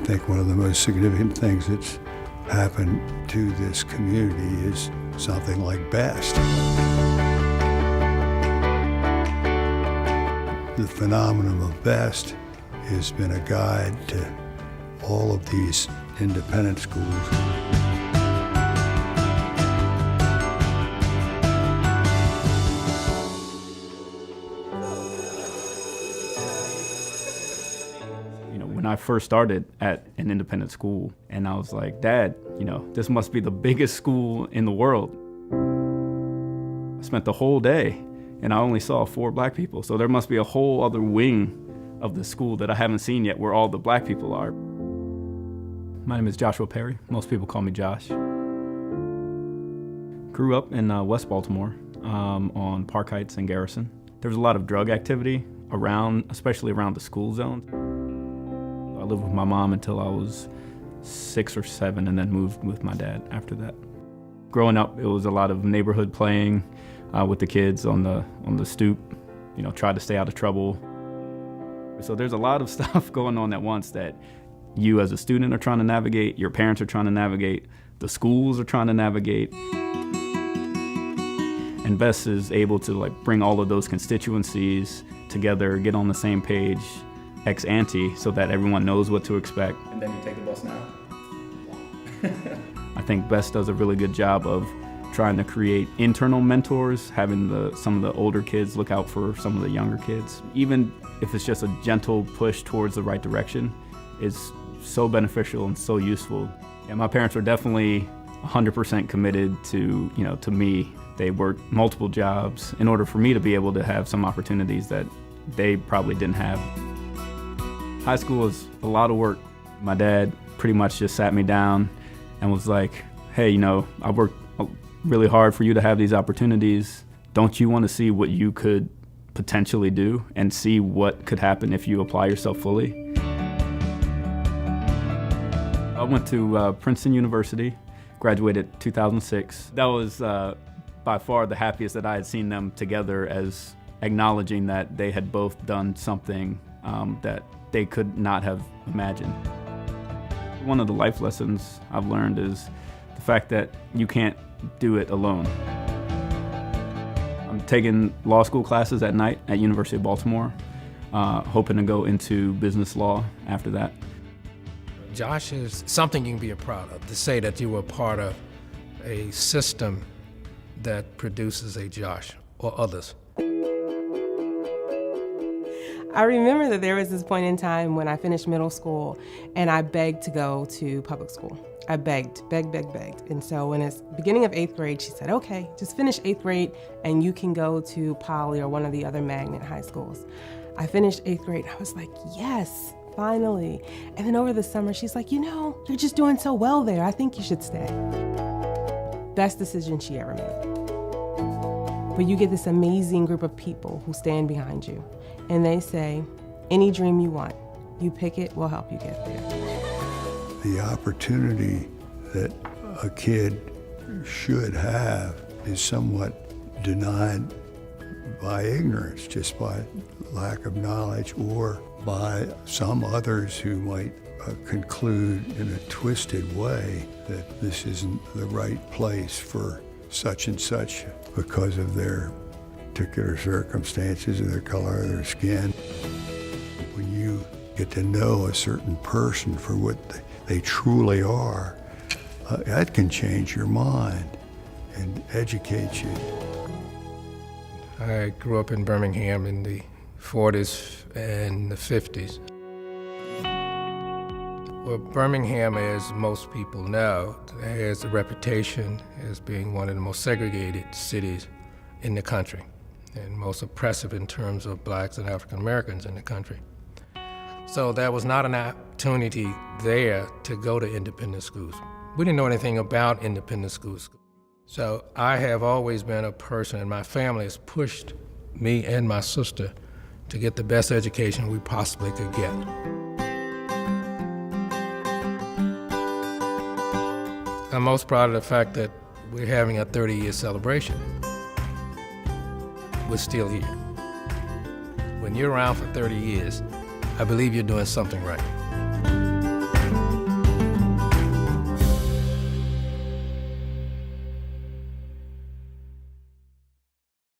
think one of the most significant things that's happened to this community is something like B.E.S.T. The phenomenon of B.E.S.T. has been a guide to all of these independent schools. When I first started at an independent school, and I was like, Dad, this must be the biggest school in the world. I spent the whole day and I only saw 4 black people. So there must be a whole other wing of the school that I haven't seen yet where all the black people are. My name is Joshua Perry. Most people call me Josh. Grew up in West Baltimore on Park Heights and Garrison. There was a lot of drug activity around, especially around the school zones. I lived with my mom until I was 6 or 7 and then moved with my dad after that. Growing up, it was a lot of neighborhood playing with the kids on the stoop, try to stay out of trouble. So there's a lot of stuff going on at once that you as a student are trying to navigate, your parents are trying to navigate, the schools are trying to navigate. And B.E.S.T. is able to bring all of those constituencies together, get on the same page, ex ante, so that everyone knows what to expect. And then you take the bus now. I think B.E.S.T. does a really good job of trying to create internal mentors, having some of the older kids look out for some of the younger kids. Even if it's just a gentle push towards the right direction, is so beneficial and so useful. Yeah, my parents are definitely 100% committed to me. They worked multiple jobs in order for me to be able to have some opportunities that they probably didn't have. High school is a lot of work. My dad pretty much just sat me down and was like, hey, I worked really hard for you to have these opportunities. Don't you want to see what you could potentially do and see what could happen if you apply yourself fully? I went to Princeton University, graduated 2006. That was by far the happiest that I had seen them together, as acknowledging that they had both done something that they could not have imagined. One of the life lessons I've learned is the fact that you can't do it alone. I'm taking law school classes at night at University of Baltimore, hoping to go into business law after that. Josh is something you can be proud of, to say that you were part of a system that produces a Josh or others. I remember that there was this point in time when I finished middle school and I begged to go to public school. I begged. And so when it's beginning of 8th grade, she said, okay, just finish 8th grade and you can go to Poly or one of the other magnet high schools. I finished 8th grade and I was like, yes, finally. And then over the summer, she's like, you're just doing so well there. I think you should stay. Best decision she ever made. But you get this amazing group of people who stand behind you. And they say, any dream you want, you pick it, we'll help you get there. The opportunity that a kid should have is somewhat denied by ignorance, just by lack of knowledge, or by some others who might conclude in a twisted way that this isn't the right place for such and such because of their particular circumstances, or their color of their skin. When you get to know a certain person for what they truly are, that can change your mind and educate you. I grew up in Birmingham in the 40s and the 50s. Well, Birmingham, as most people know, has a reputation as being one of the most segregated cities in the country, and most oppressive in terms of blacks and African Americans in the country. So there was not an opportunity there to go to independent schools. We didn't know anything about independent schools. So I have always been a person, and my family has pushed me and my sister to get the best education we possibly could get. I'm most proud of the fact that we're having a 30-year celebration. We're still here. When you're around for 30 years, I believe you're doing something right.